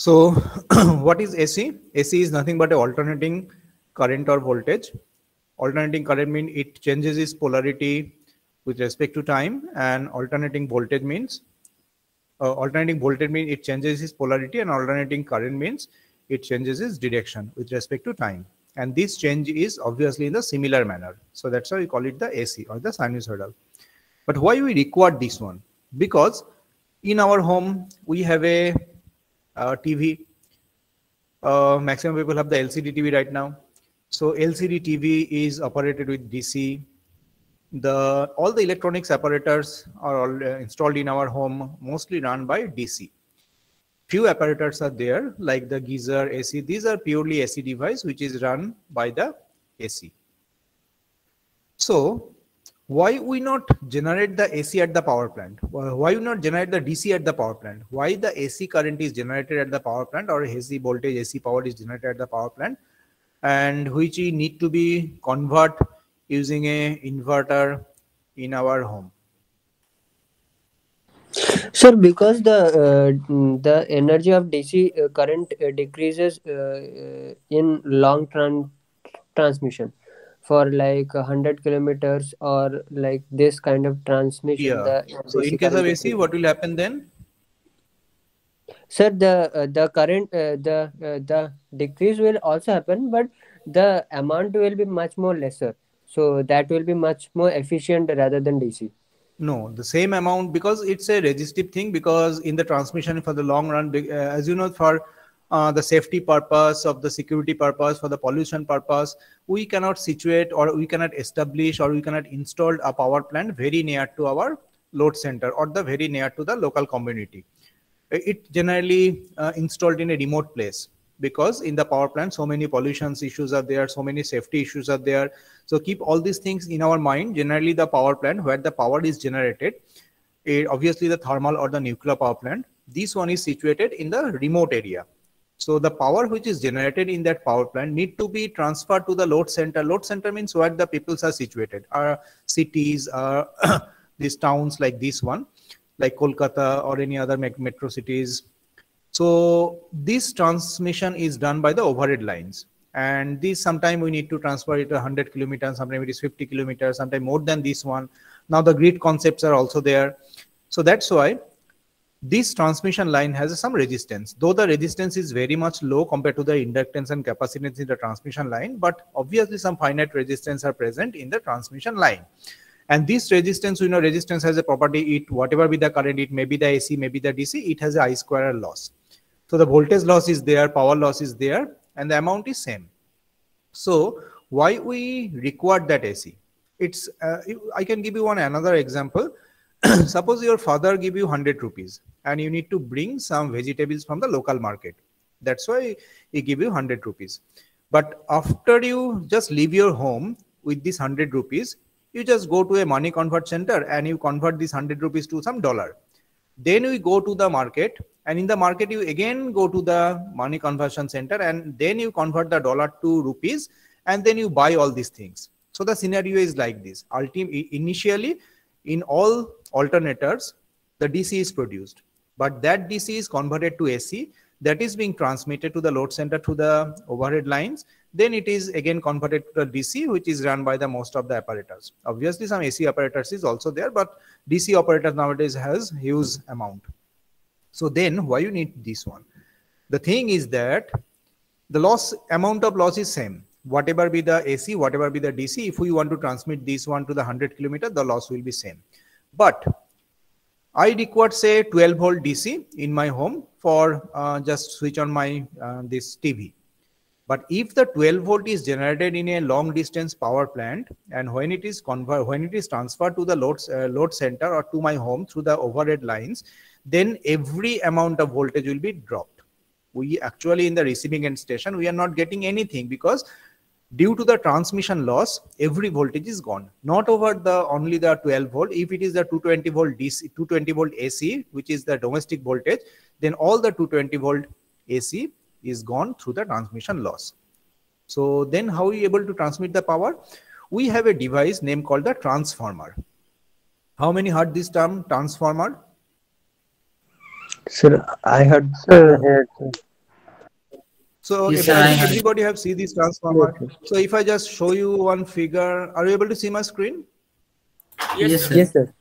So what is AC? AC is nothing but a alternating current or voltage. Alternating current means it changes its polarity with respect to time, and alternating voltage means it changes its polarity, and alternating current means it changes its direction with respect to time. And this change is obviously in the similar manner. So that's why we call it the AC or the sinusoidal. But why we require this one? Because in our home we have a TV. Maximum people have the LCD TV right now. So LCD TV is operated with DC. All the electronics apparatus are all installed in our home, mostly run by DC. Few apparatus are there like the geyser, AC. These are purely AC device which is run by the AC. So why we not generate the AC at the power plant? Why we not generate the DC at the power plant? Why the AC current is generated at the power plant, or AC voltage, AC power is generated at the power plant, and which we need to be convert using a inverter in our home? Sir, because the energy of DC current decreases in long transmission for like 100 kilometers, or like this kind of transmission, Yeah. the So in DC case of current AC, decreases. what will happen then? Sir, the current the decrease will also happen, but the amount will be much more lesser. So that will be much more efficient rather than DC. No, the same amount, because it's a resistive thing, because in the transmission for the long run, as you know, for the safety purpose, of the security purpose, for the pollution purpose, we cannot situate, or we cannot establish, or we cannot install a power plant very near to our load center, or the very near to the local community. It generally installed in a remote place, because in the power plant so many pollutions issues are there, so many safety issues are there. So keep all these things in our mind. Generally the power plant where the power is generated, obviously the thermal or the nuclear power plant, this one is situated in the remote area. So the power which is generated in that power plant need to be transferred to the load center. Load center means where the peoples are situated, are cities, these towns like this one, like Kolkata or any other metro cities. So this transmission is done by the overhead lines. And this sometime we need to transfer it 100 kilometers, sometimes it is 50 kilometers, sometimes more than this one. Now the grid concepts are also there. So that's why this transmission line has some resistance, though the resistance is very much low compared to the inductance and capacitance in the transmission line, but obviously some finite resistance are present in the transmission line. And this resistance, resistance has a property, it whatever be the current, it may be the AC, maybe the DC, it has a I square loss. So the voltage loss is there, power loss is there, and the amount is same. So why we require that AC? It's I can give you another example. Suppose your father give you 100 rupees and you need to bring some vegetables from the local market. That's why he give you 100 rupees. But after you just leave your home with this 100 rupees, you just go to a money convert center and you convert this 100 rupees to some dollar. Then we go to the market, and in the market you again go to the money conversion center, and then you convert the dollar to rupees, and then you buy all these things. So the scenario is like this. Initially, in all alternators, the DC is produced, but that DC is converted to AC, that is being transmitted to the load center through the overhead lines. Then it is again converted to the DC, which is run by the most of the apparatus. Obviously some AC apparatus is also there, but DC operators nowadays has huge amount. So then why you need this one? The thing is that the amount of loss is same. Whatever be the AC, whatever be the DC, if we want to transmit this one to the 100 kilometer, the loss will be same. But I require say 12 volt DC in my home for just switch on my this TV. But if the 12 volt is generated in a long distance power plant, and when it is transferred to the load center or to my home through the overhead lines, then every amount of voltage will be dropped. We actually in the receiving end station, we are not getting anything, because due to the transmission loss, every voltage is gone. Not over the only the 12 volt. If it is the 220 volt DC, 220 volt AC, which is the domestic voltage, then all the 220 volt AC is gone through the transmission loss. So then how are we able to transmit the power? We have a device name called the transformer. How many heard this term transformer? Sir, I heard. Sir, yes, sir. So Yes, if sir, I I think have. everybody have seen this Yes, transformer. sir. So if I just show you one figure, are you able to see my screen? Yes, sir. Yes, sir.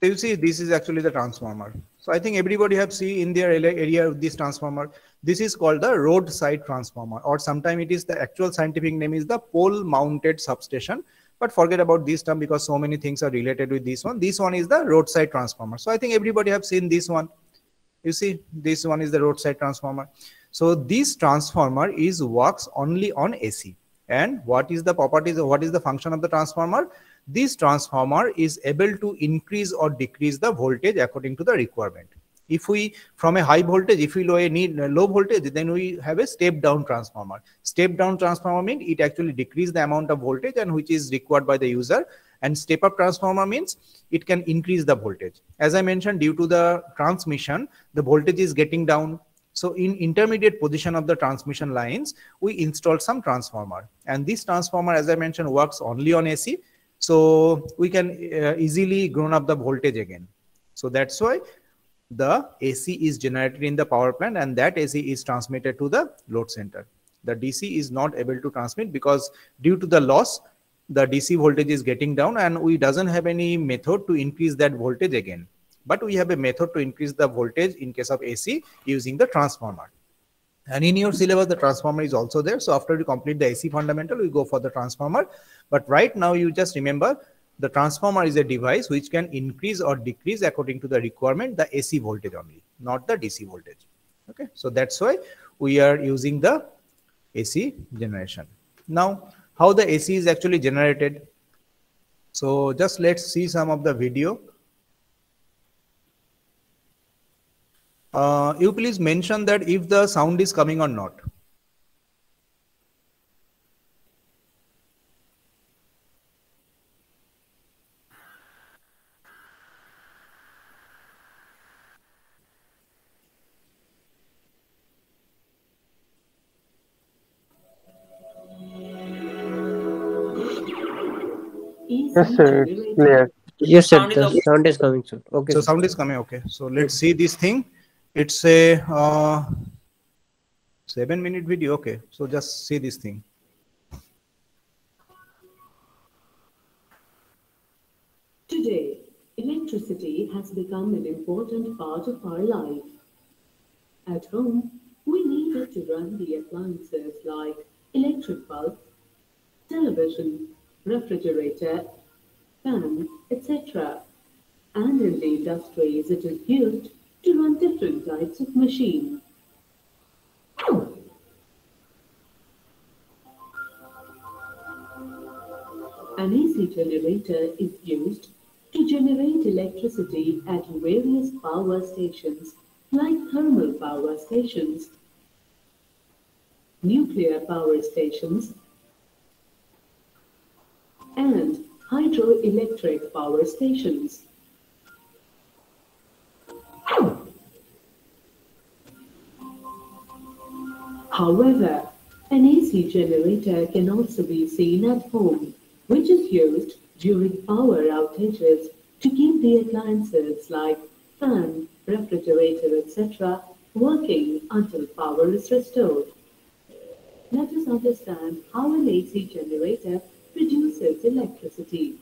So you see, this is actually the transformer. So I think everybody have seen in their area of this transformer. This is called the roadside transformer, or sometimes it is the actual scientific name is the pole mounted substation. But forget about this term because so many things are related with this one. This one is the roadside transformer. So I think everybody have seen this one. You see, this one is the roadside transformer. So this transformer is works only on AC. And what is the properties, what is the function of the transformer? This transformer is able to increase or decrease the voltage according to the requirement. If we from a high voltage, if we need low voltage, then we have a step down transformer. Step down transformer means it actually decrease the amount of voltage and which is required by the user. And step up transformer means it can increase the voltage. As I mentioned, due to the transmission, the voltage is getting down. So in intermediate position of the transmission lines, we installed some transformer. And this transformer, as I mentioned, works only on AC. So we can easily grown up the voltage again. So that's why the AC is generated in the power plant and that AC is transmitted to the load center. The DC is not able to transmit because due to the loss, the DC voltage is getting down and we doesn't have any method to increase that voltage again. But we have a method to increase the voltage in case of AC using the transformer. And in your syllabus, the transformer is also there. So after you complete the AC fundamental, we go for the transformer. But right now, you just remember the transformer is a device which can increase or decrease according to the requirement, the AC voltage only, not the DC voltage. Okay, so that's why we are using the AC generation. Now, how the AC is actually generated. So just let's see some of the video. You please mention that if the sound is coming or not. Yes, sir. It's clear. Yes, sir. The sound is coming, sir. Okay, So sir. sound is coming. Okay. So let's see this thing. It's a 7-minute video. Okay. So just see this thing. Today, electricity has become an important part of our life. At home, we need it to run the appliances like electric bulb, television, refrigerator, fan, etc. And in the industries, it is used to run different types of machines. An AC generator is used to generate electricity at various power stations like thermal power stations, nuclear power stations, and hydroelectric power stations. However, an AC generator can also be seen at home, which is used during power outages to keep the appliances like fan, refrigerator, etc. working until power is restored. Let us understand how an AC generator produces electricity.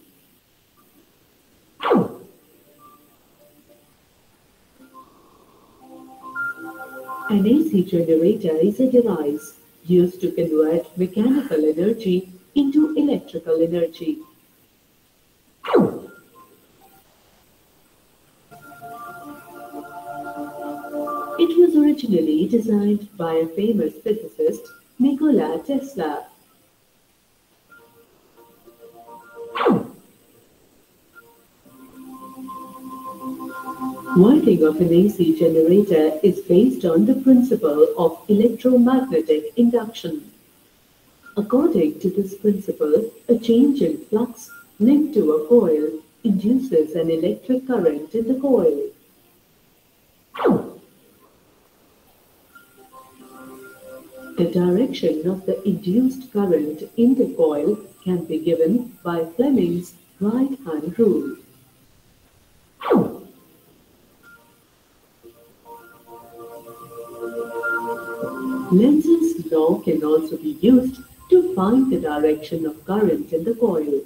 An AC generator is a device used to convert mechanical energy into electrical energy. It was originally designed by a famous physicist, Nikola Tesla. Working of an AC generator is based on the principle of electromagnetic induction. According to this principle, a change in flux linked to a coil induces an electric current in the coil. The direction of the induced current in the coil can be given by Fleming's right-hand rule. Lenz's law can also be used to find the direction of current in the coil.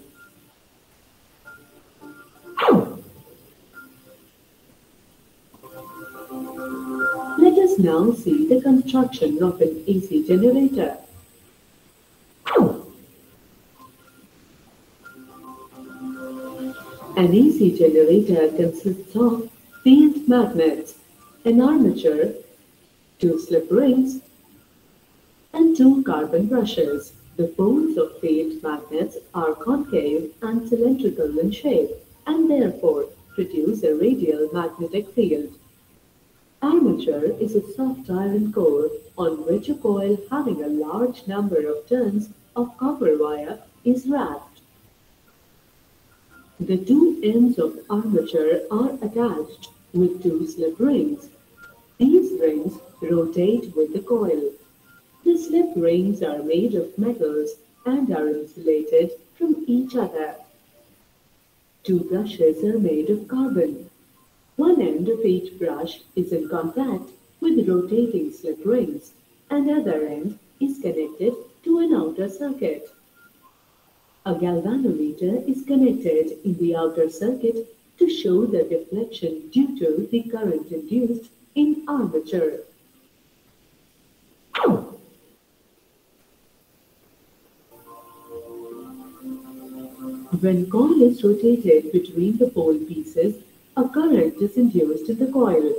Let us now see the construction of an AC generator. An AC generator consists of field magnets, an armature, two slip rings, and two carbon brushes. The poles of field magnets are concave and cylindrical in shape and therefore produce a radial magnetic field. Armature is a soft iron core on which a coil having a large number of turns of copper wire is wrapped. The two ends of armature are attached with two slip rings. These rings rotate with the coil. The slip rings are made of metals and are insulated from each other. Two brushes are made of carbon. One end of each brush is in contact with rotating slip rings, and the other end is connected to an outer circuit. A galvanometer is connected in the outer circuit to show the deflection due to the current induced in armature. When coil is rotated between the pole pieces, a current is induced in the coil.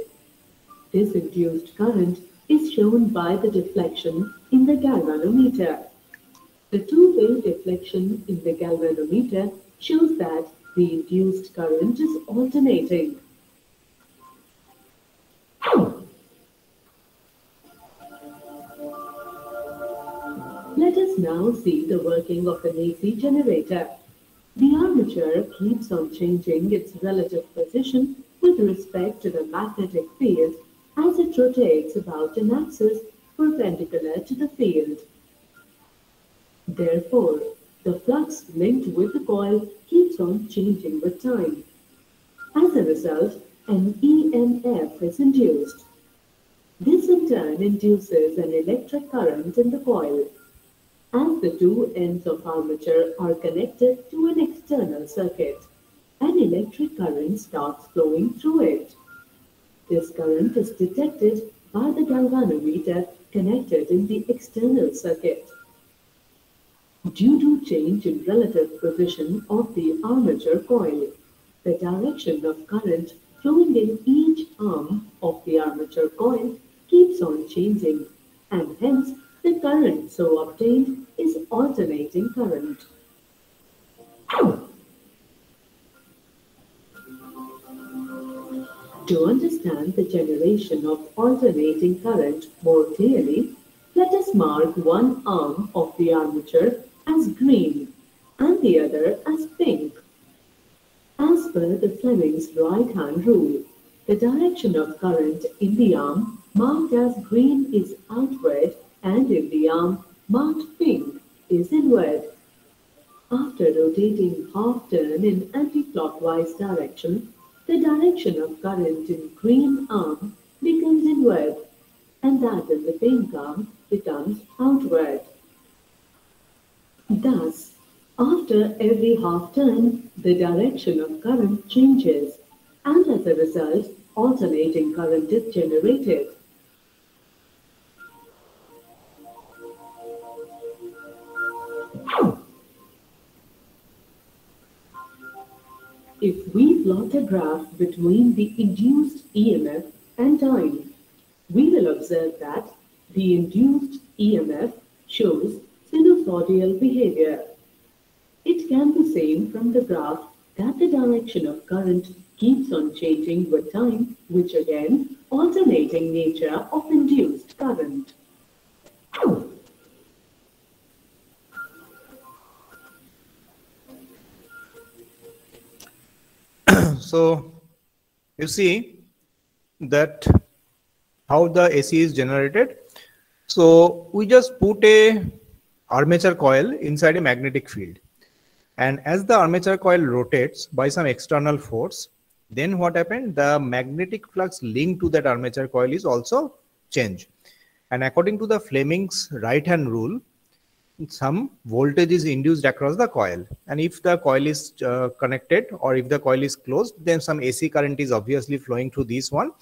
This induced current is shown by the deflection in the galvanometer. The two-way deflection in the galvanometer shows that the induced current is alternating. Let us now see the working of an AC generator. The armature keeps on changing its relative position with respect to the magnetic field as it rotates about an axis perpendicular to the field. Therefore, the flux linked with the coil keeps on changing with time. As a result, an EMF is induced. This in turn induces an electric current in the coil. As the two ends of armature are connected to an external circuit, an electric current starts flowing through it. This current is detected by the galvanometer connected in the external circuit. Due to change in relative position of the armature coil, the direction of current flowing in each arm of the armature coil keeps on changing, and hence the current so obtained is alternating current. To understand the generation of alternating current more clearly, let us mark one arm of the armature as green and the other as pink. As per the Fleming's right-hand rule, the direction of current in the arm marked as green is outward and in the arm marked pink is inward. After rotating half turn in anti-clockwise direction, the direction of current in green arm becomes inward and that in the pink arm becomes outward. Thus, after every half turn, the direction of current changes, and as a result, alternating current is generated. If we plot a graph between the induced EMF and time, we will observe that the induced EMF shows sinusoidal behavior. It can be seen from the graph that the direction of current keeps on changing with time, which again alternating nature of induced current. So you see that how the AC is generated. So we just put a armature coil inside a magnetic field, and as the armature coil rotates by some external force, Then what happened? The magnetic flux linked to that armature coil is also changed. And according to the Fleming's right-hand rule, some voltage is induced across the coil. And if the coil is connected or if the coil is closed, then some AC current is obviously flowing through this one.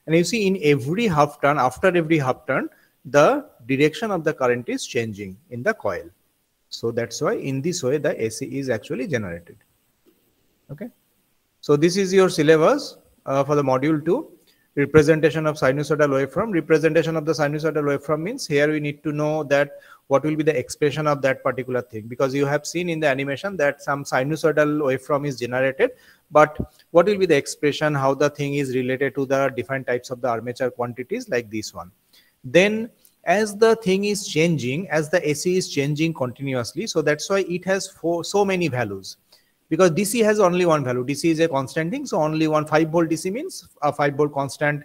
And you see in every half turn, after every half turn, the direction of the current is changing in the coil. So that's why in this way the AC is actually generated. Okay. So this is your syllabus for the module 2. Representation of sinusoidal waveform. Representation of the sinusoidal waveform means here we need to know that what will be the expression of that particular thing, because you have seen in the animation that some sinusoidal waveform is generated, but what will be the expression, how the thing is related to the different types of the armature quantities like this one. Then as the thing is changing, as the AC is changing continuously, so that's why it has so many values. Because DC has only one value. DC is a constant thing, so only one 5 volt DC means a 5 volt constant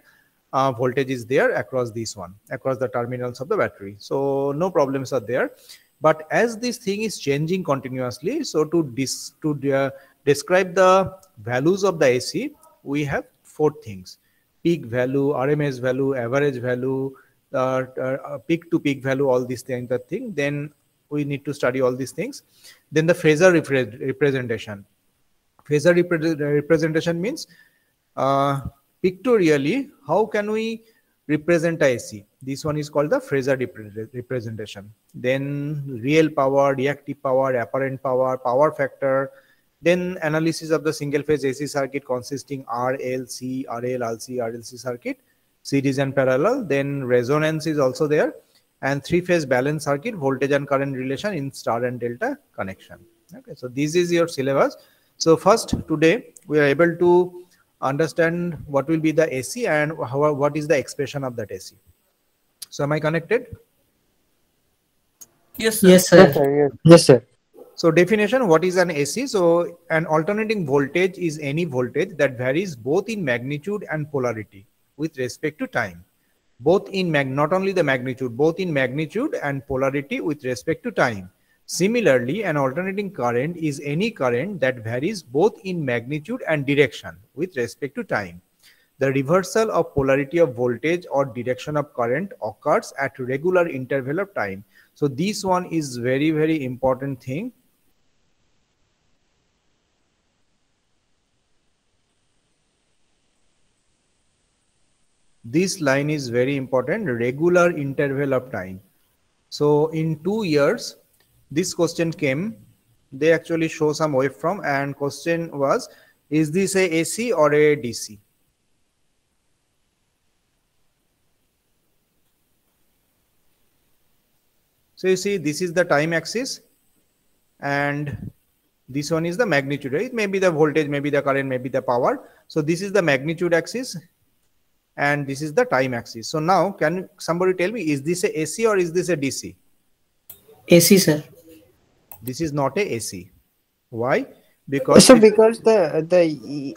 voltage is there across this one, across the terminals of the battery. So no problems are there. But as this thing is changing continuously, so to describe the values of the AC, we have 4 things: peak value, RMS value, average value, peak to peak value, all these things. Then we need to study all these things. Then the phasor representation. Phasor representation means pictorially how can we represent AC. This one is called the phasor representation. Then real power, reactive power, apparent power, power factor. Then analysis of the single phase AC circuit consisting RLC, RLC, RLC circuit, series and parallel. Then resonance is also there. And 3-phase balance circuit, voltage and current relation in star and delta connection. Okay, so this is your syllabus. So first, today we are able to understand what will be the AC and what is the expression of that AC. So am I connected? Yes, sir. Yes, sir. Yes, sir. So definition, what is an AC? So an alternating voltage is any voltage that varies both in magnitude and polarity with respect to time. Both in not only the magnitude, both in magnitude and polarity with respect to time. Similarly, an alternating current is any current that varies both in magnitude and direction with respect to time. The reversal of polarity of voltage or direction of current occurs at regular interval of time. So this one is very, very important thing. This line is very important, regular interval of time. So in 2 years, this question came, they actually show some waveform and question was, is this a AC or a DC? So you see, this is the time axis and this one is the magnitude, right? Maybe the voltage, maybe the current, maybe the power. So this is the magnitude axis and this is the time axis. So now can somebody tell me, is this a AC or is this a DC? AC, sir. This is not a AC. Why? Because So because the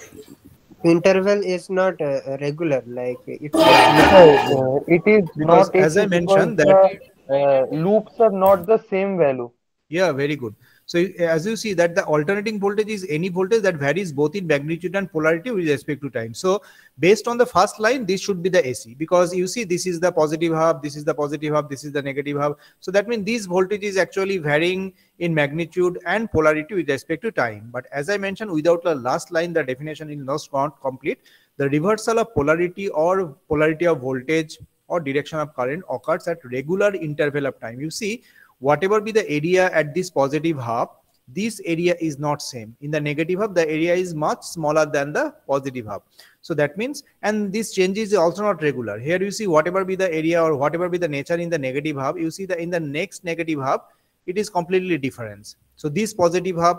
interval is not regular, like it's It is because not as I AC mentioned because that the loops are not the same value. yeah, very good. So as you see that the alternating voltage is any voltage that varies both in magnitude and polarity with respect to time. So based on the first line, this should be the AC, because you see this is the positive half, this is the positive half, this is the negative half. So that means these voltage is actually varying in magnitude and polarity with respect to time. But as I mentioned, without the last line, the definition is not complete. The reversal of polarity or polarity of voltage or direction of current occurs at regular interval of time. You see, whatever be the area at this positive half, this area is not same. In the negative half, the area is much smaller than the positive half. So that means, and this change is also not regular. Here you see whatever be the area or whatever be the nature in the negative half, you see that in the next negative half, it is completely different. So this positive half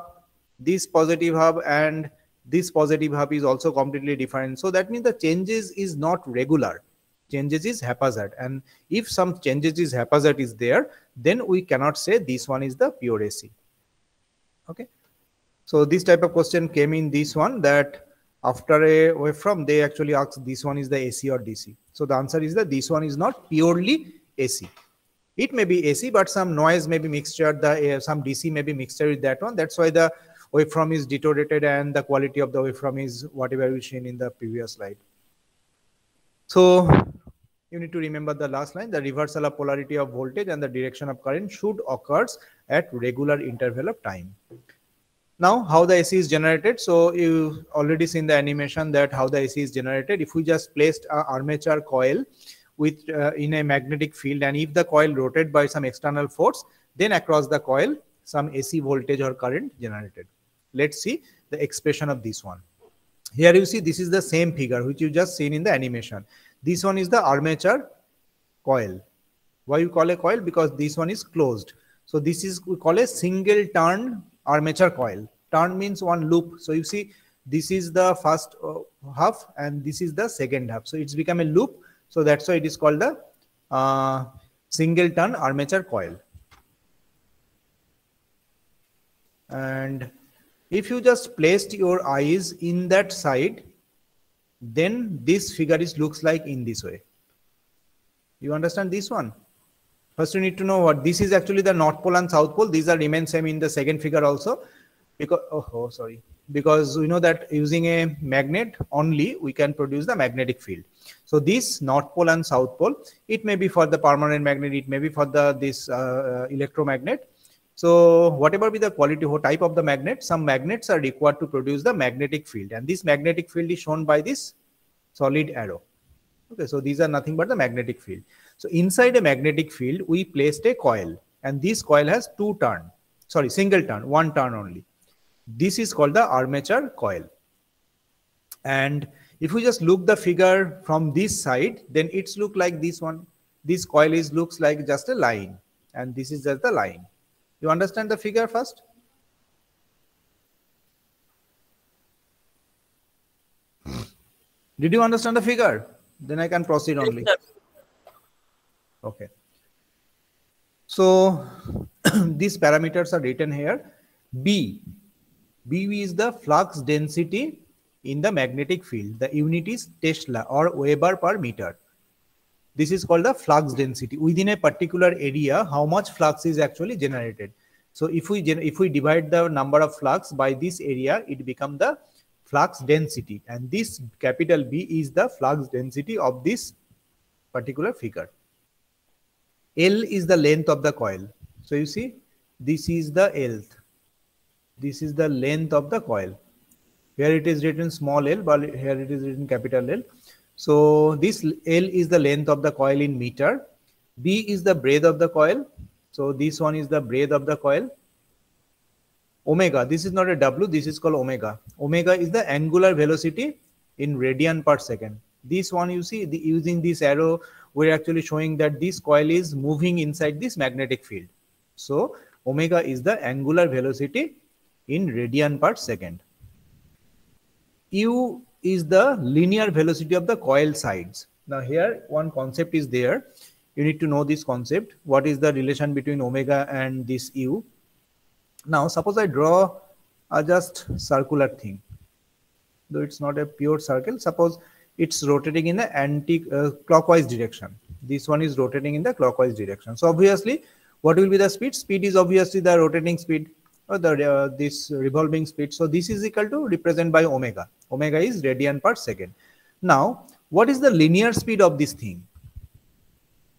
and this positive half is also completely different. So that means the changes is not regular. Changes is haphazard, and if some changes is haphazard is there, then we cannot say this one is the pure AC. Okay, so this type of question came in this one, that after a waveform they actually ask this one is the AC or DC. So the answer is that this one is not purely AC. It may be AC, but some noise may be mixture, some DC may be mixture with that one. That's why the waveform is deteriorated and the quality of the waveform is whatever we seen in the previous slide. So you need to remember the last line, the reversal of polarity of voltage and the direction of current should occurs at regular interval of time. Now, how the AC is generated. So you already seen the animation that how the AC is generated. If we just placed an armature coil with in a magnetic field, and if the coil rotated by some external force, then across the coil some AC voltage or current generated. Let's see the expression of this one. Here you see this is the same figure which you just seen in the animation. This one is the armature coil. Why you call a coil? Because this one is closed. So this is we call a single turn armature coil. Turn means one loop. So you see this is the first half and this is the second half. So it's become a loop. So that's why it is called the single turn armature coil. And if you just placed your eyes in that side, then this figure is looks like in this way. You understand this one? First you need to know what this is actually the North Pole and South Pole. These are remain same in the second figure also. Because because we know that using a magnet only we can produce the magnetic field. So this North Pole and South Pole, it may be for the permanent magnet, it may be for the this electromagnet. So whatever be the quality or type of the magnet, some magnets are required to produce the magnetic field, and this magnetic field is shown by this solid arrow. Okay, so these are nothing but the magnetic field. So inside a magnetic field, we placed a coil, and this coil has single turn, one turn only. This is called the armature coil. And if we just look the figure from this side, then it's look like this one. This coil looks like just a line, and this is just the line. You understand the figure first? Did you understand the figure? Then I can proceed only. Okay. So these parameters are written here. B is the flux density in the magnetic field. The unit is Tesla or Weber per meter. This is called the flux density. Within a particular area, how much flux is actually generated. So if we divide the number of flux by this area, it becomes the flux density. And this capital B is the flux density of this particular figure. L is the length of the coil. So you see, this is the L. This is the length of the coil. Here it is written small l, but here it is written capital L. So this L is the length of the coil in meter. B is the breadth of the coil. So this one is the breadth of the coil. Omega, this is not a W, this is called omega. Omega is the angular velocity in radian per second. This one you see, using this arrow, we're actually showing that this coil is moving inside this magnetic field. So omega is the angular velocity in radian per second. U is the linear velocity of the coil sides. Now here one concept is there. You need to know this concept. What is the relation between omega and this U? Now suppose I draw a just circular thing. Though it's not a pure circle. Suppose it's rotating in the anti-clockwise direction. This one is rotating in the clockwise direction. So obviously, what will be the speed? Speed is obviously the rotating speed or the this revolving speed. So this is equal to represent by omega. Omega is radian per second. Now, what is the linear speed of this thing?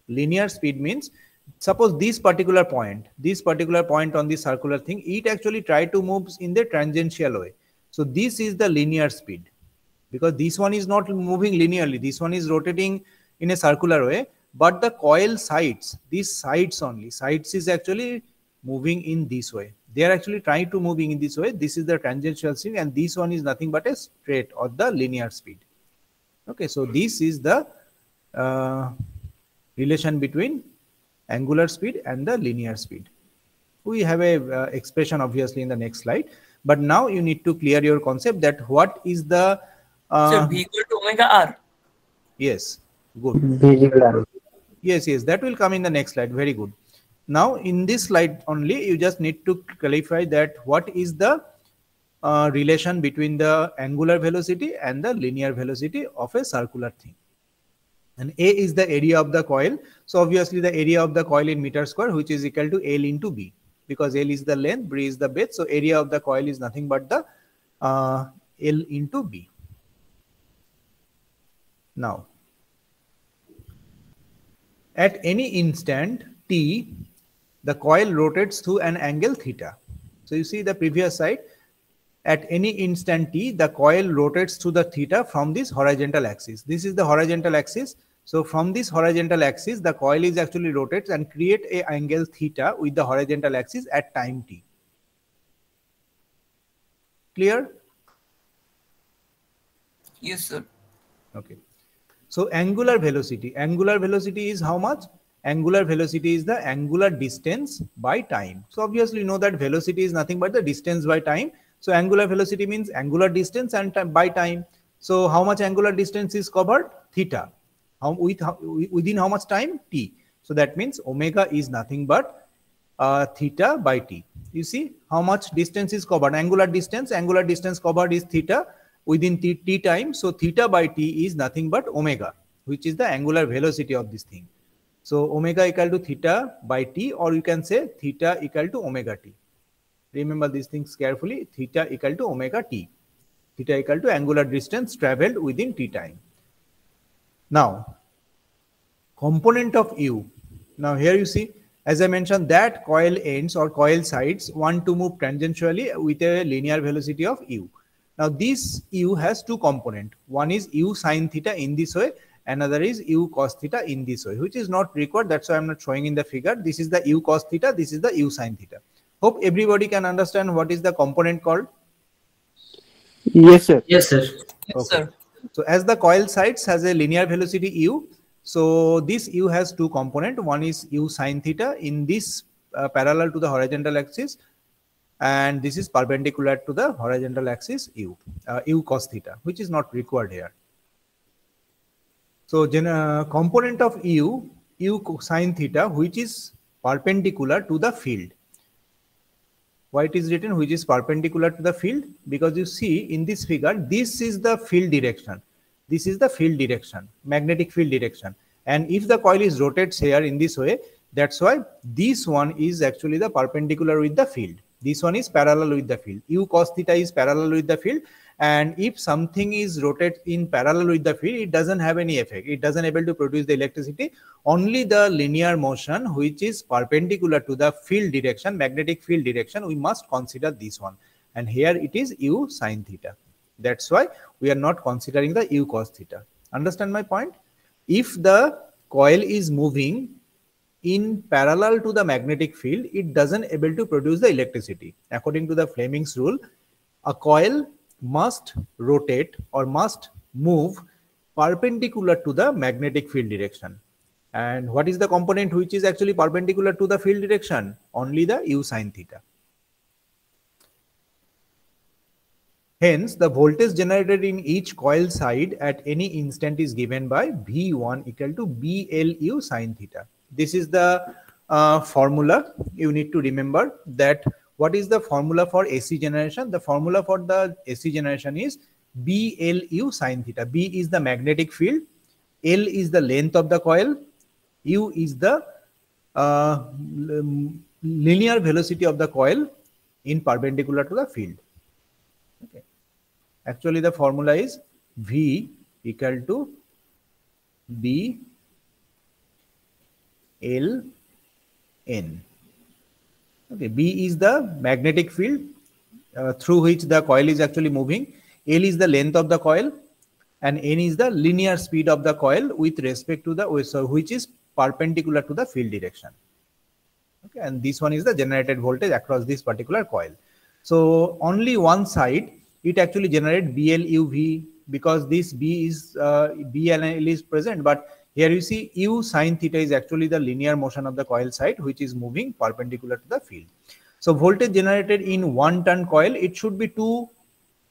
Linear speed means, suppose this particular point on this circular thing, it actually try to move in the tangential way. So this is the linear speed, because this one is not moving linearly. This one is rotating in a circular way, but the coil sides, these sides only, sides is actually moving in this way. They are actually trying to moving in this way. This is the tangential speed, and this one is nothing but a straight or the linear speed. Okay, so this is the relation between angular speed and the linear speed. We have a expression obviously in the next slide, but now you need to clear your concept that what is the so V equal to omega R. Yes, good. Yes, that will come in the next slide. Very good. Now in this slide only, you just need to clarify that what is the relation between the angular velocity and the linear velocity of a circular thing. And A is the area of the coil. So obviously the area of the coil in meter square, which is equal to L into B. because L is the length, B is the breadth. So area of the coil is nothing but the L into B. Now, at any instant t, the coil rotates through an angle theta. So you see the previous slide. At any instant t, the coil rotates through the theta from this horizontal axis. This is the horizontal axis. So from this horizontal axis, the coil is actually rotates and create a angle theta with the horizontal axis at time t. Clear? Yes, sir. Okay. So angular velocity is how much? Angular velocity is the angular distance by time. So obviously you know that velocity is nothing but the distance by time. So angular velocity means angular distance and by time. So how much angular distance is covered? Theta. Within how much time? T. So that means omega is nothing but theta by t. You see how much distance is covered? Angular distance covered is theta within t time. So theta by t is nothing but omega, which is the angular velocity of this thing. So omega equal to theta by t, or you can say theta equal to omega t. Remember these things carefully. Theta equal to omega t. Theta equal to angular distance traveled within t time. Now, component of U. Now here you see, as I mentioned, that coil ends or coil sides want to move tangentially with a linear velocity of U. Now this U has two components. One is U sine theta in this way, another is U cos theta in this way, which is not required. That's why I'm not showing in the figure. This is the U cos theta, this is the U sine theta. Hope everybody can understand what is the component called. Yes, sir. Yes, sir. Yes, sir. So as the coil sides has a linear velocity U, so this U has two components. One is U sine theta in this parallel to the horizontal axis, and this is perpendicular to the horizontal axis U cos theta, which is not required here. So component of U sine theta, which is perpendicular to the field. Why it is written which is perpendicular to the field? Because you see in this figure, this is the field direction. This is the field direction, magnetic field direction. And if the coil is rotates here in this way, that's why this one is actually the perpendicular with the field. This one is parallel with the field. U cos theta is parallel with the field. And if something is rotated in parallel with the field, it doesn't have any effect. It doesn't able to produce the electricity. Only the linear motion, which is perpendicular to the field direction, magnetic field direction, we must consider this one. And here it is U sine theta. That's why we are not considering the U cos theta. Understand my point? If the coil is moving in parallel to the magnetic field, it doesn't able to produce the electricity. According to the Fleming's rule, a coil must rotate or must move perpendicular to the magnetic field direction. And what is the component which is actually perpendicular to the field direction? Only the U sine theta. Hence, the voltage generated in each coil side at any instant is given by V1 equal to BLU sine theta. This is the formula. You need to remember that. What is the formula for AC generation? The formula for the AC generation is BLU sine theta. B is the magnetic field, L is the length of the coil, U is the linear velocity of the coil in perpendicular to the field. Okay. Actually, the formula is V equal to B L N. Okay, B is the magnetic field through which the coil is actually moving. L is the length of the coil, and N is the linear speed of the coil with respect to the which is perpendicular to the field direction. Okay, and this one is the generated voltage across this particular coil. So only one side it actually generates BLUV because this B is B and L is present, but here you see U sine theta is actually the linear motion of the coil side which is moving perpendicular to the field. So voltage generated in 1 turn coil, it should be 2.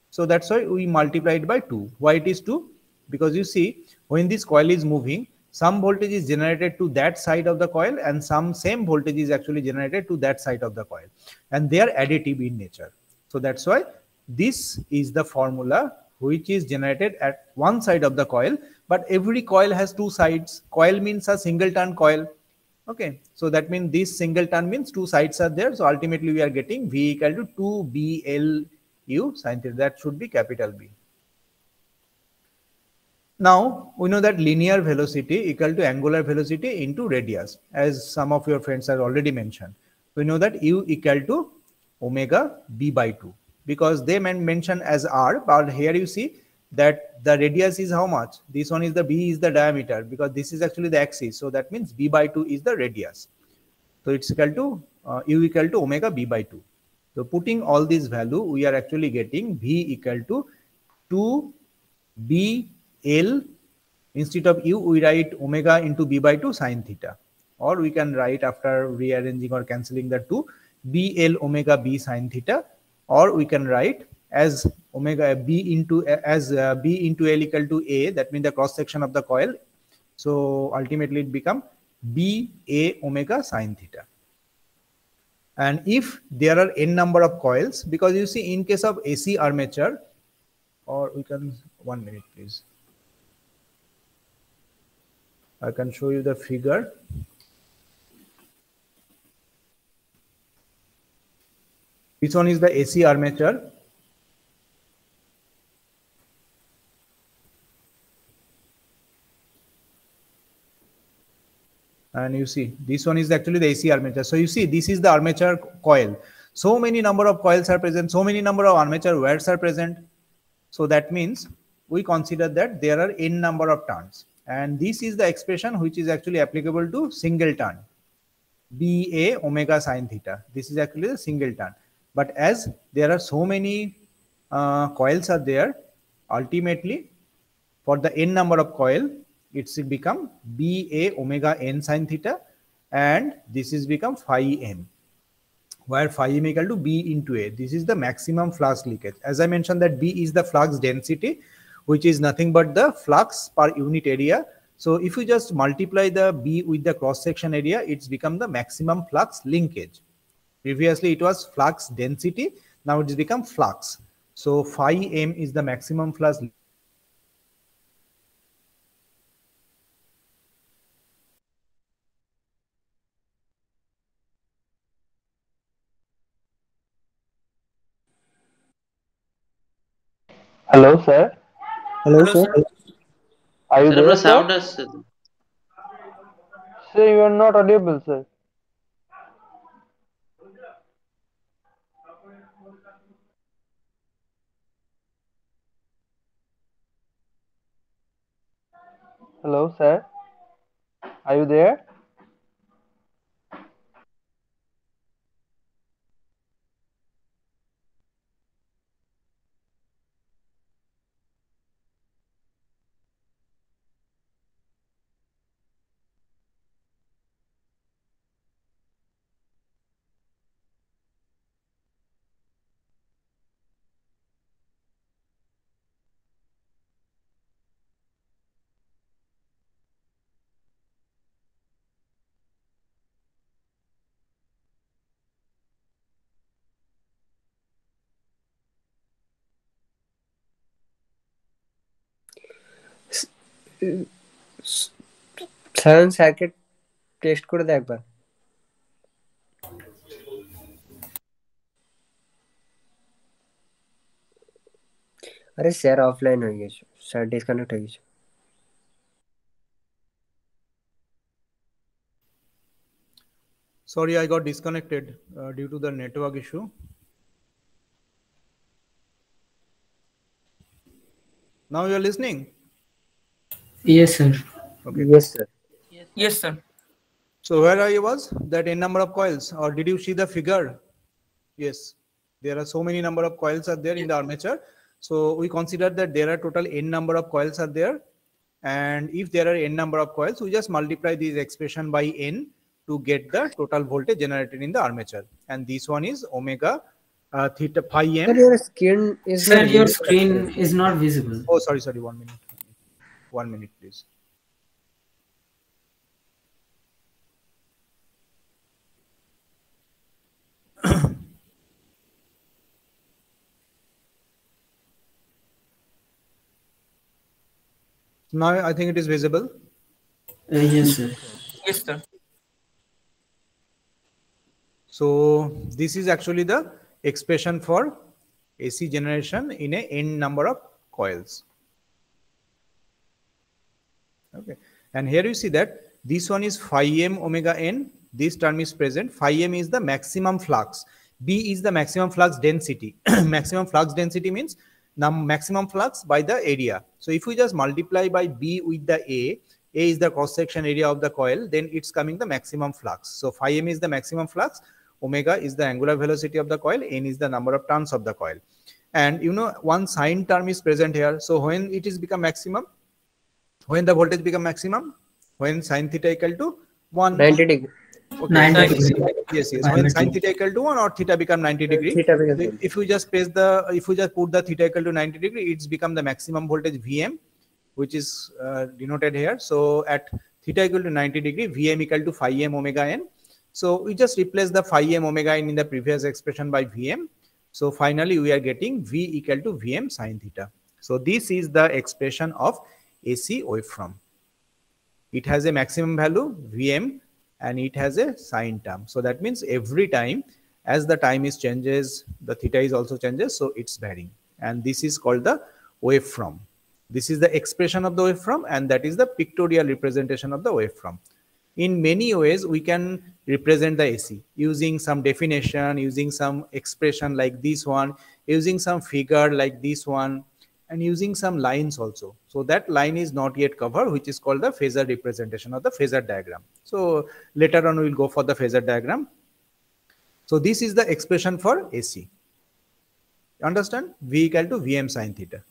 So that's why we multiply it by 2. Why it is 2? Because you see when this coil is moving, some voltage is generated to that side of the coil and some same voltage is actually generated to that side of the coil, and they are additive in nature. So that's why this is the formula which is generated at one side of the coil, but every coil has two sides. Coil means a single turn coil. Okay, so that means this singleton means two sides are there. So ultimately we are getting V equal to 2BLU sin theta. That should be capital B. Now we know that linear velocity equal to angular velocity into radius, as some of your friends have already mentioned. We know that U equal to omega B by 2 because they mention as R, but here you see that the radius is how much? This one is the B is the diameter because this is actually the axis. So that means B by 2 is the radius. So it's equal to U equal to omega B by 2. So putting all these value, we are actually getting V equal to 2BL. Instead of U, we write omega into B by 2 sin theta. Or we can write after rearranging or cancelling the 2, BL omega B sin theta. Or we can write as omega B into B into L equal to A. That means the cross section of the coil. So ultimately it become B A omega sin theta. And if there are n number of coils, because you see in case of AC armature, or we can 1 minute please. I can show you the figure. This one is the AC armature. And you see this one is actually the AC armature. So you see this is the armature coil. So many number of coils are present, so many number of armature wires are present. So that means we consider that there are n number of turns, and this is the expression which is actually applicable to single turn, BA omega sin theta. This is actually the single turn, but as there are so many coils are there, ultimately for the n number of coil, it's become BA omega n sin theta, and this is become phi m, where phi m equal to B into A. This is the maximum flux leakage. As I mentioned that B is the flux density, which is nothing but the flux per unit area. So if you just multiply the B with the cross section area, it's become the maximum flux linkage. Previously it was flux density, now it's become flux. So phi m is the maximum flux. Hello, sir. Hello, Hello, sir. sir. Are you Sir, there, अपना sir? sound আছে Sir, you are not audible, sir. Hello, sir. Are you there? Science circuit test করে দে একবার। আরে sir offline হয়ে গেছে, sir disconnect হয়ে গেছে। Sorry, I got disconnected due to the network issue. Now you are listening? Yes, sir. Okay. Yes, sir. Yes, sir. So where I was, that n number of coils, or did you see the figure? Yes, there are so many number of coils are there in the armature. So we consider that there are total n number of coils are there, and if there are n number of coils, we just multiply this expression by n to get the total voltage generated in the armature, and this one is omega theta phi m. Sir, your screen is Sir, not your visible screen actually. is not visible. Oh, sorry, 1 minute please. Now I think it is visible. Yes, sir. Yes, sir. So this is actually the expression for AC generation in a n number of coils. Okay, and here you see that this one is phi m omega n. This term is present. Phi m is the maximum flux. B is the maximum flux density. Maximum flux density means maximum flux by the area. So if we just multiply by B with the A is the cross section area of the coil, then it's coming the maximum flux. So phi m is the maximum flux, omega is the angular velocity of the coil, n is the number of turns of the coil. And you know, one sine term is present here. So when it is become maximum, when the voltage become maximum, when sine theta equal to 1. 90 degree. Okay. 90 degree. Yes. When sine theta equal to 1 or theta become 90 degree. Theta becomes 90. If we just put the theta equal to 90 degree, it's become the maximum voltage Vm, which is denoted here. So at theta equal to 90 degree, Vm equal to phi m omega n. So we just replace the phi m omega n in the previous expression by Vm. So finally we are getting V equal to Vm sine theta. So this is the expression of AC waveform. It has a maximum value Vm and it has a sine term. So that means every time as the time is changes, the theta is also changes, so it's varying. And this is called the waveform. This is the expression of the waveform, and that is the pictorial representation of the waveform. In many ways, we can represent the AC using some definition, using some expression like this one, using some figure like this one, and using some lines also. So that line is not yet covered, which is called the phasor representation of the phasor diagram. So later on, we will go for the phasor diagram. So this is the expression for AC. Understand? V equal to Vm sine theta.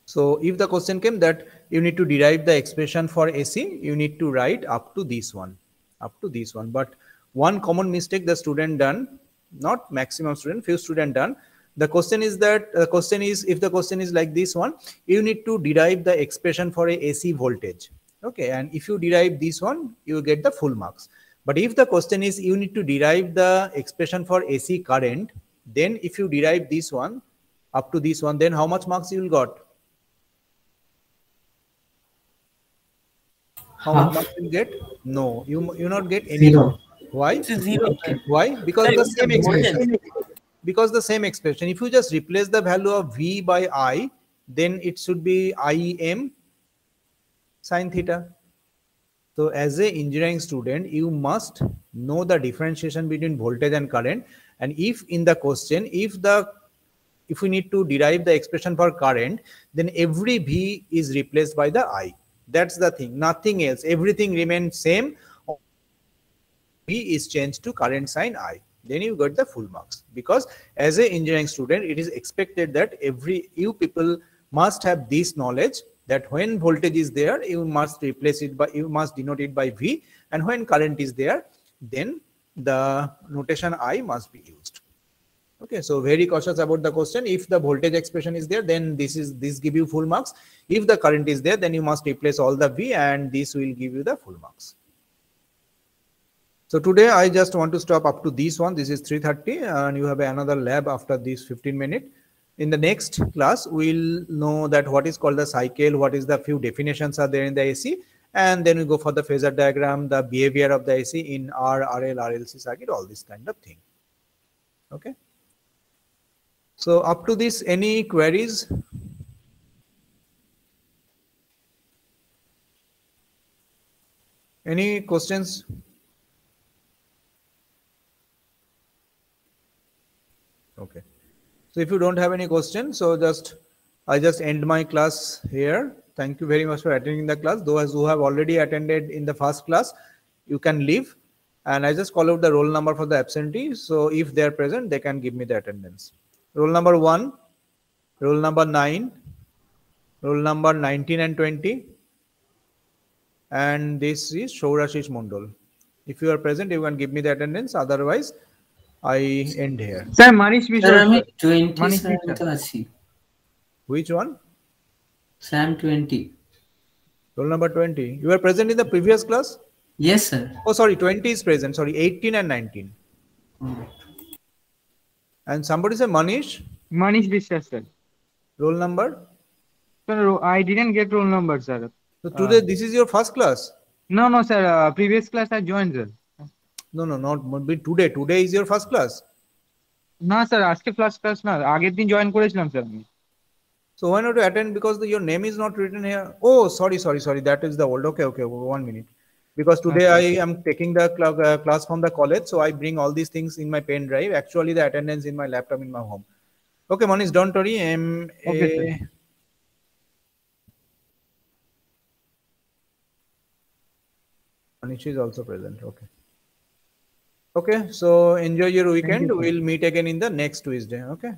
So if the question came that you need to derive the expression for AC, you need to write up to this one. But one common mistake the student done, not maximum student, few student done. The question is that if the question is like this one, you need to derive the expression for a AC voltage. Okay, and if you derive this one, you get the full marks. But if the question is you need to derive the expression for AC current, then if you derive this one up to this one, then how much marks you will got? How much marks you will get? No, you not get any. 0. Why? It's a 0. Why? Because Sir, the it's same the voltage. expression. Because the same expression. If you just replace the value of V by I, then it should be Im sine theta. So as a engineering student, you must know the differentiation between voltage and current. And if in the question, if we need to derive the expression for current, then every V is replaced by the I. That's the thing, nothing else. Everything remains same. V is changed to current sine I. Then you got the full marks. Because as an engineering student, it is expected that you people must have this knowledge that when voltage is there, you must denote it by V, and when current is there, then the notation I must be used. Okay, so very cautious about the question. If the voltage expression is there, then this give you full marks. If the current is there, then you must replace all the V, and this will give you the full marks. So today I just want to stop up to this one. This is 3:30, and you have another lab after this 15 minutes. In the next class, we'll know that what is called the cycle, what is the few definitions are there in the AC, and then we go for the phasor diagram, the behavior of the AC in R, RL, RLC circuit, all this kind of thing. Okay. So up to this, any queries? Any questions? Okay. So if you don't have any questions, so I just end my class here. Thank you very much for attending the class. Those who have already attended in the first class, you can leave. And I just call out the roll number for the absentee. So if they are present, they can give me the attendance. Roll number 1, roll number 9, roll number 19 and 20. And this is Shourashish Mondol. If you are present, you can give me the attendance. Otherwise, I end here. Sir, Manish Sir, Vishwas. আমি 20 Manish sir Vishwas. তো আছি। Which one? Sam 20. Roll number 20. You were present in the previous class? Yes, sir. Oh, sorry, 20 is present. Sorry, 18 and 19. And somebody said Manish. Manish Vishwas, sir. Roll number? Sir, I didn't get roll number, sir. So today, this is your first class? No, sir. Previous class I joined, sir. No, not today. Today is your first class. না sir আজকে first class না আগের দিন join করেছিলাম sir আমি So why not you attend, because your name is not written here? Oh, sorry. That is the old. Okay. 1 minute. Because today I am taking the class from the college, so I bring all these things in my pen drive. Actually, the attendance in my laptop in my home. Okay, Manish, don't worry. Okay, sir. Manish is also present. Okay, so enjoy your weekend. Thank you, sir. We'll meet again in the next Tuesday. Okay.